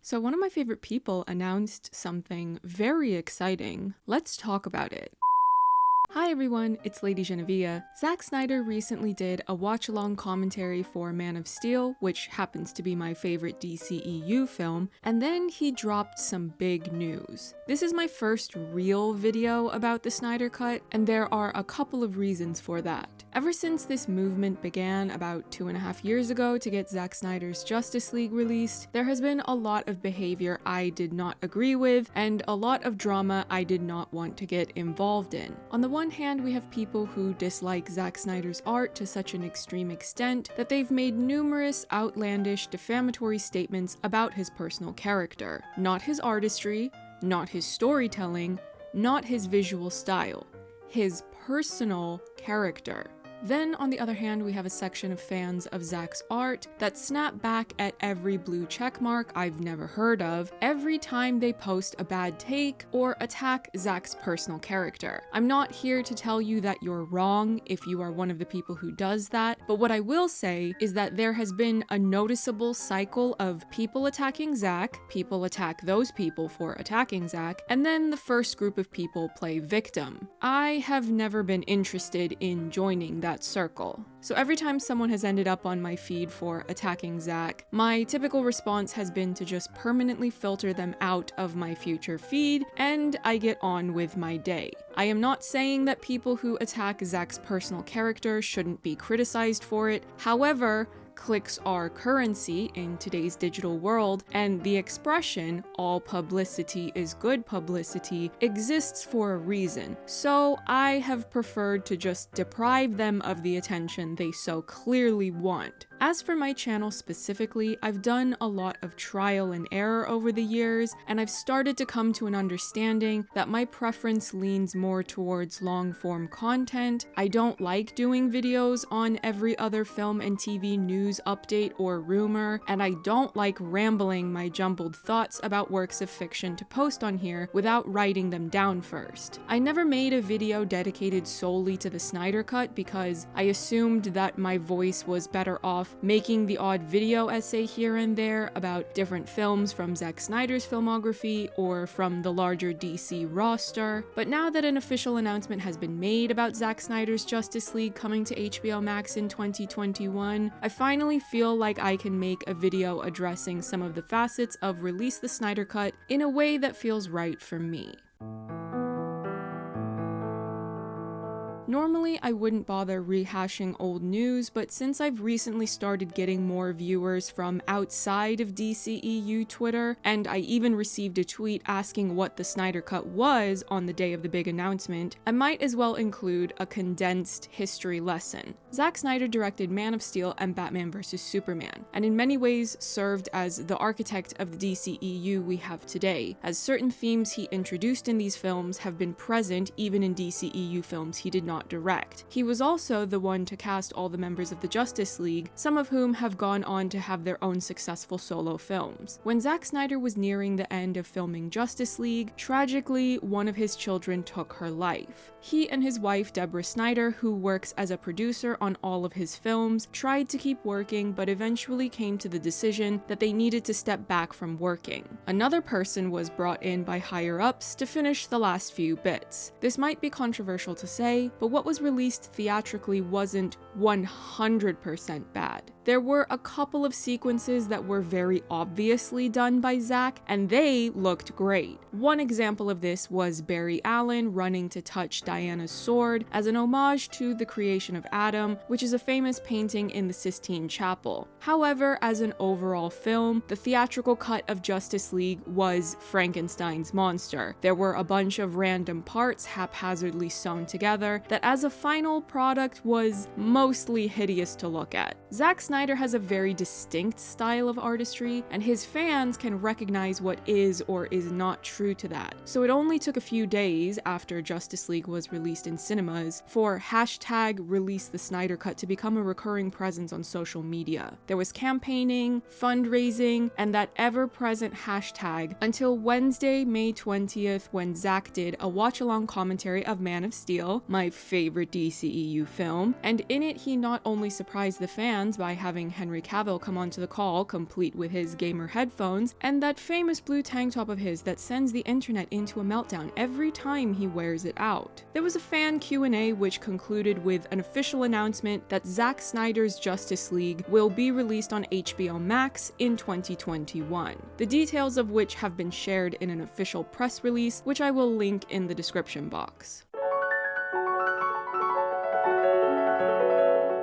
So one of my favorite people announced something very exciting. Let's talk about it. Hi everyone, it's Lady Genevieve. Zack Snyder recently did a watch-along commentary for Man of Steel, which happens to be my favorite DCEU film, and then he dropped some big news. This is my first real video about the Snyder Cut, and there are a couple of reasons for that. Ever since this movement began about 2.5 years ago to get Zack Snyder's Justice League released, there has been a lot of behavior I did not agree with, and a lot of drama I did not want to get involved in. On the one hand, we have people who dislike Zack Snyder's art to such an extreme extent that they've made numerous outlandish, defamatory statements about his personal character. Not his artistry, not his storytelling, not his visual style. His personal character. Then, on the other hand, we have a section of fans of Zack's art that snap back at every blue checkmark I've never heard of every time they post a bad take or attack Zack's personal character. I'm not here to tell you that you're wrong if you are one of the people who does that, but what I will say is that there has been a noticeable cycle of people attacking Zack, people attack those people for attacking Zack, and then the first group of people play victim. I have never been interested in joining that circle. So every time someone has ended up on my feed for attacking Zack, my typical response has been to just permanently filter them out of my future feed, and I get on with my day. I am not saying that people who attack Zack's personal character shouldn't be criticized for it. However, clicks are currency in today's digital world, and the expression, all publicity is good publicity, exists for a reason. So I have preferred to just deprive them of the attention they so clearly want. As for my channel specifically, I've done a lot of trial and error over the years, and I've started to come to an understanding that my preference leans more towards long-form content. I don't like doing videos on every other film and TV news update or rumor, and I don't like rambling my jumbled thoughts about works of fiction to post on here without writing them down first. I never made a video dedicated solely to the Snyder Cut because I assumed that my voice was better off making the odd video essay here and there about different films from Zack Snyder's filmography or from the larger DC roster. But now that an official announcement has been made about Zack Snyder's Justice League coming to HBO Max in 2021, I finally feel like I can make a video addressing some of the facets of Release the Snyder Cut in a way that feels right for me. Normally, I wouldn't bother rehashing old news, but since I've recently started getting more viewers from outside of DCEU Twitter, and I even received a tweet asking what the Snyder Cut was on the day of the big announcement, I might as well include a condensed history lesson. Zack Snyder directed Man of Steel and Batman vs. Superman, and in many ways served as the architect of the DCEU we have today, as certain themes he introduced in these films have been present even in DCEU films he did not direct. He was also the one to cast all the members of the Justice League, some of whom have gone on to have their own successful solo films. When Zack Snyder was nearing the end of filming Justice League, tragically, one of his children took her life. He and his wife, Deborah Snyder, who works as a producer on all of his films, tried to keep working, but eventually came to the decision that they needed to step back from working. Another person was brought in by higher-ups to finish the last few bits. This might be controversial to say, but what was released theatrically wasn't 100% bad. There were a couple of sequences that were very obviously done by Zack, and they looked great. One example of this was Barry Allen running to touch Diana's sword as an homage to the creation of Adam, which is a famous painting in the Sistine Chapel. However, as an overall film, the theatrical cut of Justice League was Frankenstein's monster. There were a bunch of random parts haphazardly sewn together that as a final product was mostly hideous to look at. Zack Snyder has a very distinct style of artistry, and his fans can recognize what is or is not true to that. So it only took a few days after Justice League was released in cinemas for hashtag Release the Snyder Cut to become a recurring presence on social media. There was campaigning, fundraising, and that ever-present hashtag until Wednesday, May 20th, when Zack did a watch-along commentary of Man of Steel, my favorite DCEU film, and in it he not only surprised the fans by having Henry Cavill come onto the call complete with his gamer headphones and that famous blue tank top of his that sends the internet into a meltdown every time he wears it out. There was a fan Q&A which concluded with an official announcement that Zack Snyder's Justice League will be released on HBO Max in 2021, the details of which have been shared in an official press release, which I will link in the description box.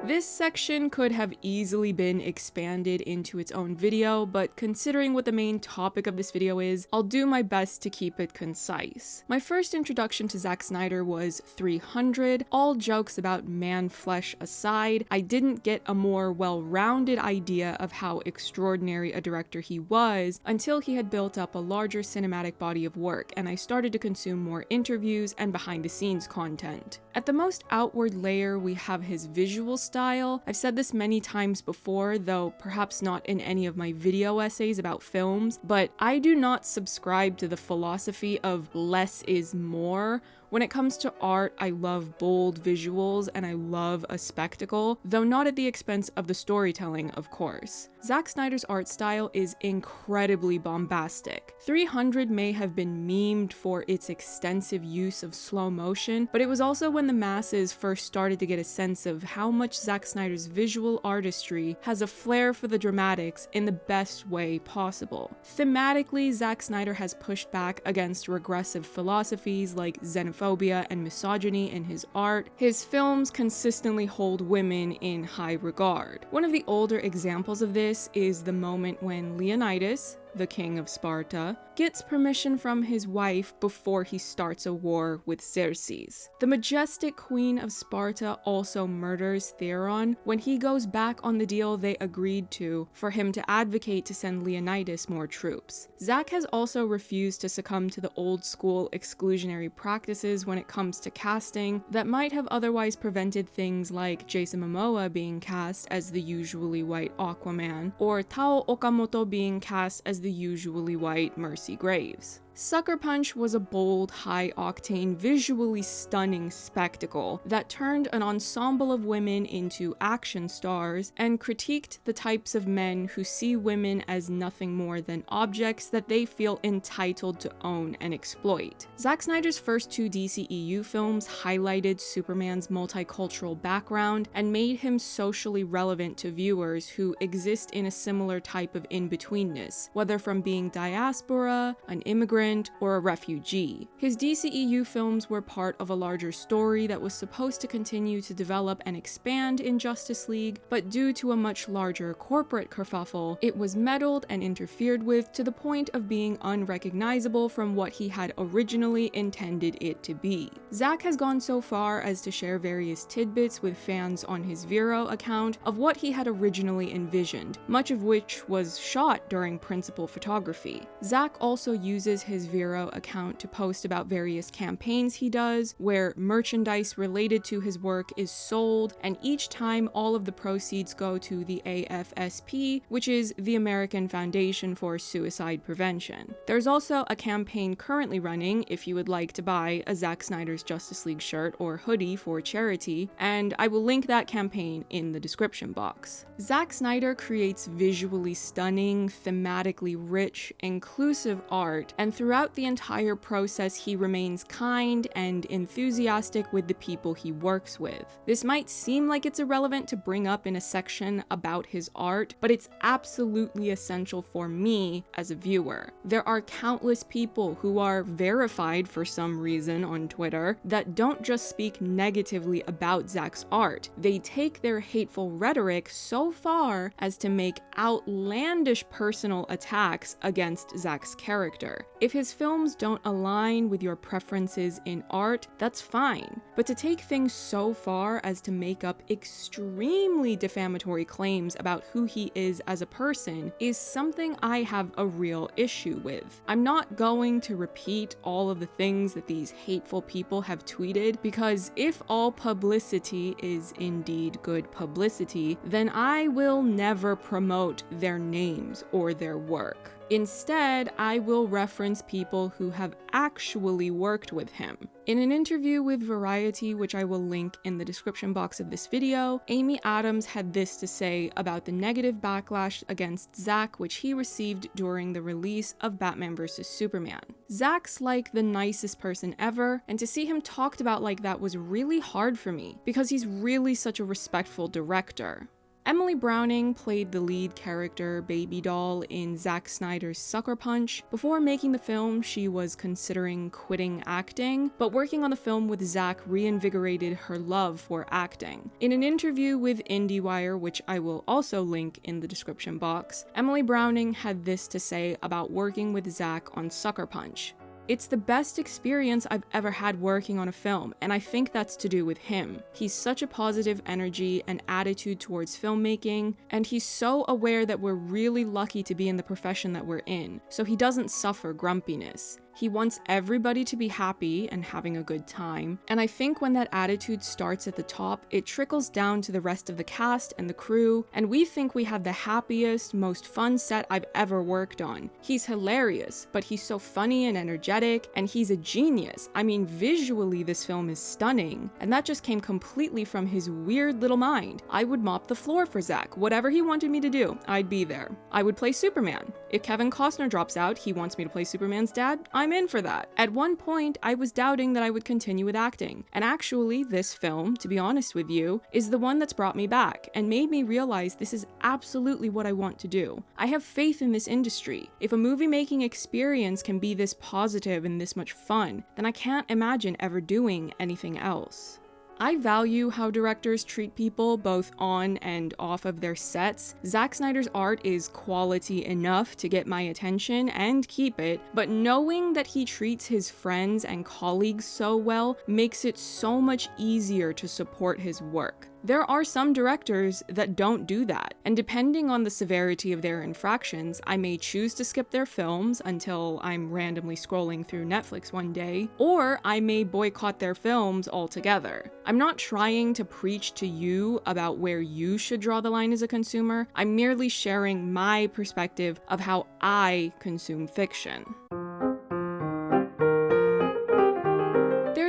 This section could have easily been expanded into its own video, but considering what the main topic of this video is, I'll do my best to keep it concise. My first introduction to Zack Snyder was 300. All jokes about man-flesh aside, I didn't get a more well-rounded idea of how extraordinary a director he was until he had built up a larger cinematic body of work, and I started to consume more interviews and behind-the-scenes content. At the most outward layer, we have his visual style. I've said this many times before, though perhaps not in any of my video essays about films, but I do not subscribe to the philosophy of less is more. When it comes to art, I love bold visuals and I love a spectacle, though not at the expense of the storytelling, of course. Zack Snyder's art style is incredibly bombastic. 300 may have been memed for its extensive use of slow motion, but it was also when the masses first started to get a sense of how much Zack Snyder's visual artistry has a flair for the dramatics in the best way possible. Thematically, Zack Snyder has pushed back against regressive philosophies like xenophobia and misogyny in his art. His films consistently hold women in high regard. One of the older examples of this is the moment when Leonidas, the king of Sparta, gets permission from his wife before he starts a war with Xerxes. The majestic queen of Sparta also murders Theron when he goes back on the deal they agreed to for him to advocate to send Leonidas more troops. Zack has also refused to succumb to the old school exclusionary practices when it comes to casting that might have otherwise prevented things like Jason Momoa being cast as the usually white Aquaman, or Tao Okamoto being cast as the usually white Mercy Graves. Sucker Punch was a bold, high-octane, visually stunning spectacle that turned an ensemble of women into action stars and critiqued the types of men who see women as nothing more than objects that they feel entitled to own and exploit. Zack Snyder's first two DCEU films highlighted Superman's multicultural background and made him socially relevant to viewers who exist in a similar type of in-betweenness, whether from being diaspora, an immigrant, or a refugee. His DCEU films were part of a larger story that was supposed to continue to develop and expand in Justice League, but due to a much larger corporate kerfuffle, it was meddled and interfered with to the point of being unrecognizable from what he had originally intended it to be. Zack has gone so far as to share various tidbits with fans on his Vero account of what he had originally envisioned, much of which was shot during principal photography. Zack also uses his Vero account to post about various campaigns he does, where merchandise related to his work is sold, and each time all of the proceeds go to the AFSP, which is the American Foundation for Suicide Prevention. There's also a campaign currently running if you would like to buy a Zack Snyder's Justice League shirt or hoodie for charity, and I will link that campaign in the description box. Zack Snyder creates visually stunning, thematically rich, inclusive art, and throughout the entire process he remains kind and enthusiastic with the people he works with. This might seem like it's irrelevant to bring up in a section about his art, but it's absolutely essential for me as a viewer. There are countless people who are verified for some reason on Twitter that don't just speak negatively about Zack's art. They take their hateful rhetoric so far as to make outlandish personal attacks against Zack's character. If his films don't align with your preferences in art, that's fine. But to take things so far as to make up extremely defamatory claims about who he is as a person is something I have a real issue with. I'm not going to repeat all of the things that these hateful people have tweeted, because if all publicity is indeed good publicity, then I will never promote their names or their work. Instead, I will reference people who have actually worked with him. In an interview with Variety, which I will link in the description box of this video, Amy Adams had this to say about the negative backlash against Zack which he received during the release of Batman vs. Superman. Zack's like the nicest person ever, and to see him talked about like that was really hard for me, because he's really such a respectful director. Emily Browning played the lead character Baby Doll in Zack Snyder's Sucker Punch. Before making the film, she was considering quitting acting, but working on the film with Zack reinvigorated her love for acting. In an interview with IndieWire, which I will also link in the description box, Emily Browning had this to say about working with Zack on Sucker Punch. It's the best experience I've ever had working on a film, and I think that's to do with him. He's such a positive energy and attitude towards filmmaking, and he's so aware that we're really lucky to be in the profession that we're in, so he doesn't suffer grumpiness. He wants everybody to be happy and having a good time, and I think when that attitude starts at the top, it trickles down to the rest of the cast and the crew, and we think we have the happiest, most fun set I've ever worked on. He's hilarious, but he's so funny and energetic, and he's a genius. I mean, visually this film is stunning, and that just came completely from his weird little mind. I would mop the floor for Zack. Whatever he wanted me to do, I'd be there. I would play Superman. If Kevin Costner drops out, he wants me to play Superman's dad, I'm in for that. At one point, I was doubting that I would continue with acting, and actually this film, to be honest with you, is the one that's brought me back and made me realize this is absolutely what I want to do. I have faith in this industry. If a movie making experience can be this positive and this much fun, then I can't imagine ever doing anything else. I value how directors treat people both on and off of their sets. Zack Snyder's art is quality enough to get my attention and keep it, but knowing that he treats his friends and colleagues so well makes it so much easier to support his work. There are some directors that don't do that, and depending on the severity of their infractions, I may choose to skip their films until I'm randomly scrolling through Netflix one day, or I may boycott their films altogether. I'm not trying to preach to you about where you should draw the line as a consumer, I'm merely sharing my perspective of how I consume fiction.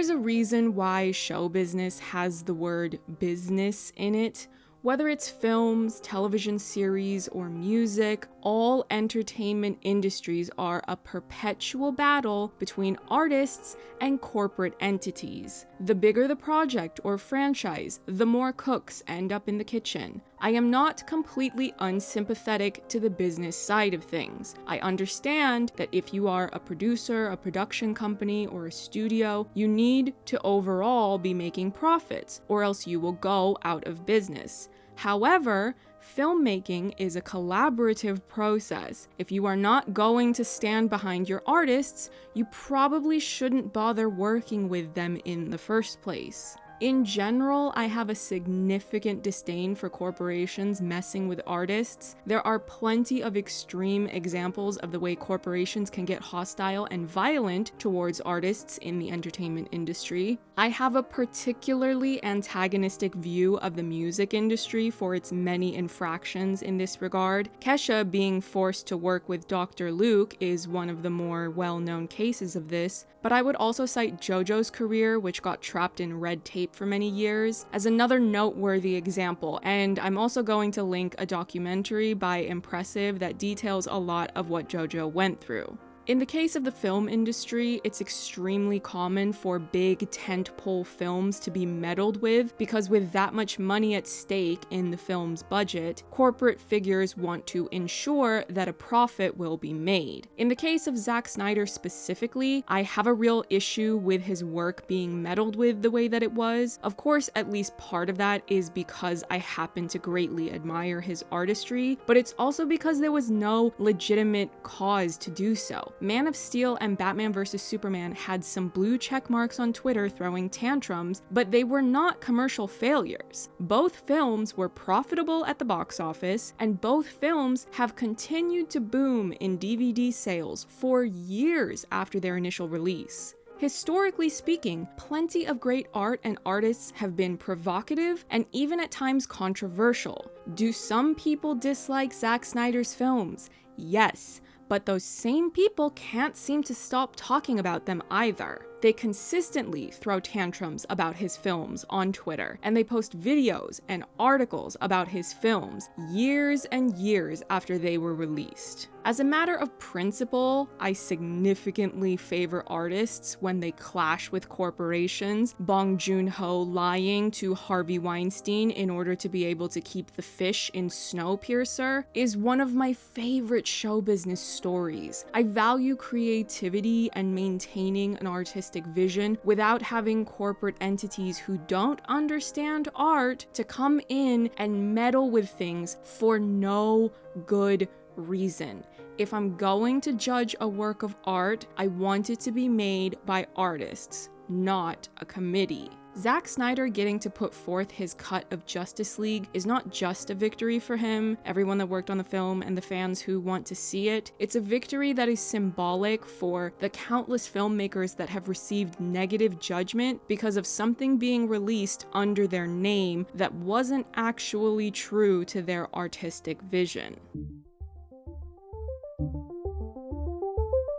There's a reason why show business has the word business in it. Whether it's films, television series, or music, all entertainment industries are a perpetual battle between artists and corporate entities. The bigger the project or franchise, the more cooks end up in the kitchen. I am not completely unsympathetic to the business side of things. I understand that if you are a producer, a production company, or a studio, you need to overall be making profits, or else you will go out of business. However, filmmaking is a collaborative process. If you are not going to stand behind your artists, you probably shouldn't bother working with them in the first place. In general, I have a significant disdain for corporations messing with artists. There are plenty of extreme examples of the way corporations can get hostile and violent towards artists in the entertainment industry. I have a particularly antagonistic view of the music industry for its many infractions in this regard. Kesha being forced to work with Dr. Luke is one of the more well-known cases of this, but I would also cite JoJo's career, which got trapped in red tape for many years, as another noteworthy example, and I'm also going to link a documentary by Impressive that details a lot of what JoJo went through. In the case of the film industry, it's extremely common for big tentpole films to be meddled with because with that much money at stake in the film's budget, corporate figures want to ensure that a profit will be made. In the case of Zack Snyder specifically, I have a real issue with his work being meddled with the way that it was. Of course, at least part of that is because I happen to greatly admire his artistry, but it's also because there was no legitimate cause to do so. Man of Steel and Batman vs. Superman had some blue check marks on Twitter throwing tantrums, but they were not commercial failures. Both films were profitable at the box office, and both films have continued to boom in DVD sales for years after their initial release. Historically speaking, plenty of great art and artists have been provocative and even at times controversial. Do some people dislike Zack Snyder's films? Yes. but those same people can't seem to stop talking about them either. They consistently throw tantrums about his films on Twitter, and they post videos and articles about his films years and years after they were released. As a matter of principle, I significantly favor artists when they clash with corporations. Bong Joon-ho lying to Harvey Weinstein in order to be able to keep the fish in Snowpiercer is one of my favorite show business stories. I value creativity and maintaining an artistic vision without having corporate entities who don't understand art to come in and meddle with things for no good reason. If I'm going to judge a work of art, I want it to be made by artists, not a committee. Zack Snyder getting to put forth his cut of Justice League is not just a victory for him, everyone that worked on the film, and the fans who want to see it. It's a victory that is symbolic for the countless filmmakers that have received negative judgment because of something being released under their name that wasn't actually true to their artistic vision.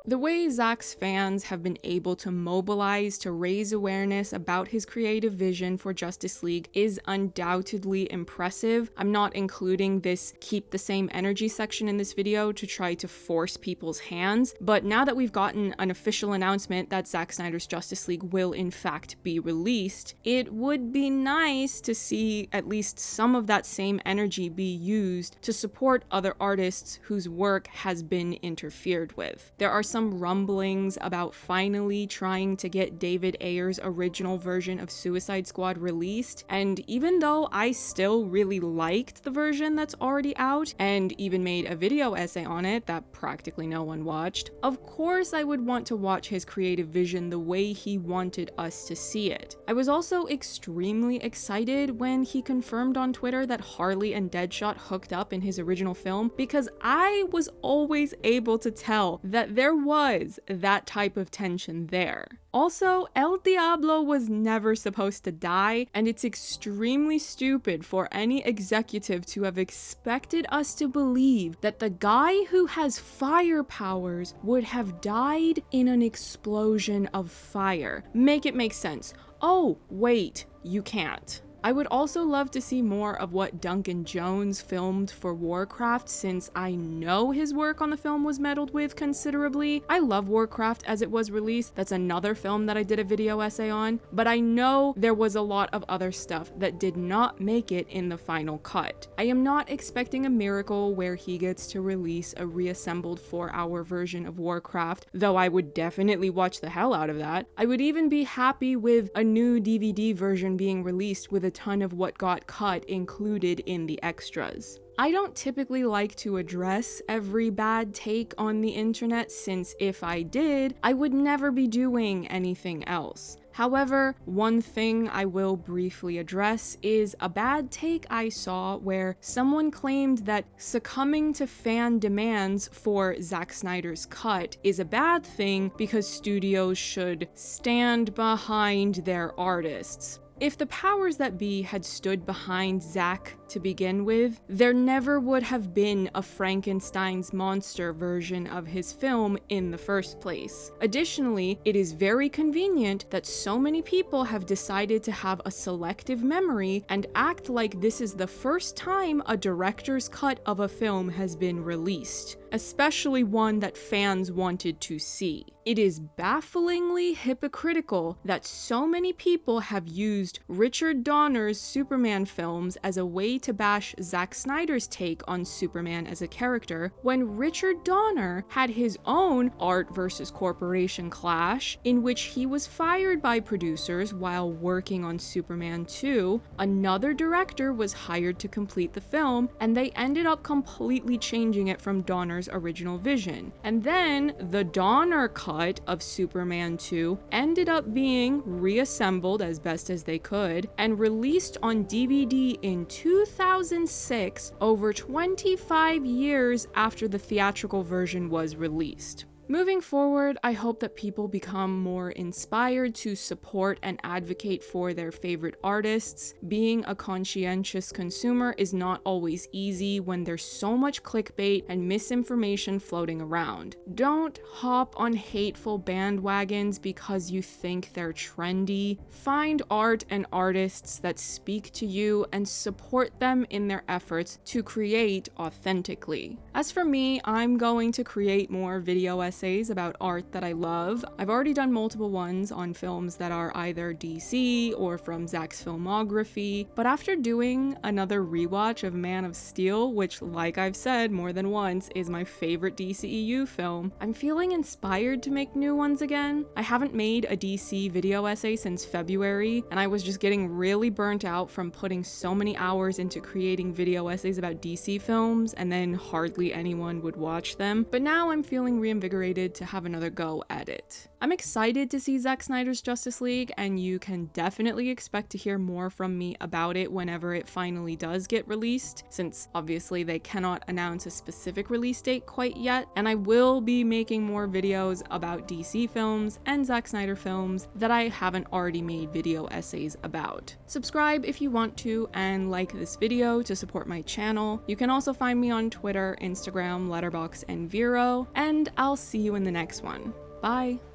The way Zack's fans have been able to mobilize to raise awareness about his creative vision for Justice League is undoubtedly impressive. I'm not including this keep the same energy section in this video to try to force people's hands, but now that we've gotten an official announcement that Zack Snyder's Justice League will in fact be released, it would be nice to see at least some of that same energy be used to support other artists whose work has been interfered with. There are some rumblings about finally trying to get David Ayer's original version of Suicide Squad released, and even though I still really liked the version that's already out, and even made a video essay on it that practically no one watched, of course I would want to watch his creative vision the way he wanted us to see it. I was also extremely excited when he confirmed on Twitter that Harley and Deadshot hooked up in his original film, because I was always able to tell that there was that type of tension there. Also, El Diablo was never supposed to die, and it's extremely stupid for any executive to have expected us to believe that the guy who has fire powers would have died in an explosion of fire. Make it make sense. Oh, wait, you can't. I would also love to see more of what Duncan Jones filmed for Warcraft, since I know his work on the film was meddled with considerably. I love Warcraft as it was released. That's another film that I did a video essay on, but I know there was a lot of other stuff that did not make it in the final cut. I am not expecting a miracle where he gets to release a reassembled 4-hour version of Warcraft, though I would definitely watch the hell out of that. I would even be happy with a new DVD version being released with a ton of what got cut included in the extras. I don't typically like to address every bad take on the internet, since if I did, I would never be doing anything else. However, one thing I will briefly address is a bad take I saw where someone claimed that succumbing to fan demands for Zack Snyder's cut is a bad thing because studios should stand behind their artists. If the powers that be had stood behind Zack to begin with, there never would have been a Frankenstein's monster version of his film in the first place. Additionally, it is very convenient that so many people have decided to have a selective memory and act like this is the first time a director's cut of a film has been released, especially one that fans wanted to see. It is bafflingly hypocritical that so many people have used Richard Donner's Superman films as a way to bash Zack Snyder's take on Superman as a character, when Richard Donner had his own art versus corporation clash in which he was fired by producers while working on Superman 2. Another director was hired to complete the film, and they ended up completely changing it from Donner's original vision. And then the Donner cut of Superman 2 ended up being reassembled as best as they could and released on DVD in 2006, over 25 years after the theatrical version was released. Moving forward, I hope that people become more inspired to support and advocate for their favorite artists. Being a conscientious consumer is not always easy when there's so much clickbait and misinformation floating around. Don't hop on hateful bandwagons because you think they're trendy. Find art and artists that speak to you and support them in their efforts to create authentically. As for me, I'm going to create more video essays about art that I love. I've already done multiple ones on films that are either DC or from Zach's filmography, but after doing another rewatch of Man of Steel, which, like I've said more than once, is my favorite DCEU film, I'm feeling inspired to make new ones again. I haven't made a DC video essay since February, and I was just getting really burnt out from putting so many hours into creating video essays about DC films, and then hardly anyone would watch them. But now I'm feeling reinvigorated to have another go at it. I'm excited to see Zack Snyder's Justice League, and you can definitely expect to hear more from me about it whenever it finally does get released, since obviously they cannot announce a specific release date quite yet, and I will be making more videos about DC films and Zack Snyder films that I haven't already made video essays about. Subscribe if you want to, and like this video to support my channel. You can also find me on Twitter, Instagram, Letterboxd, and Vero, and I'll see you in the next one. Bye!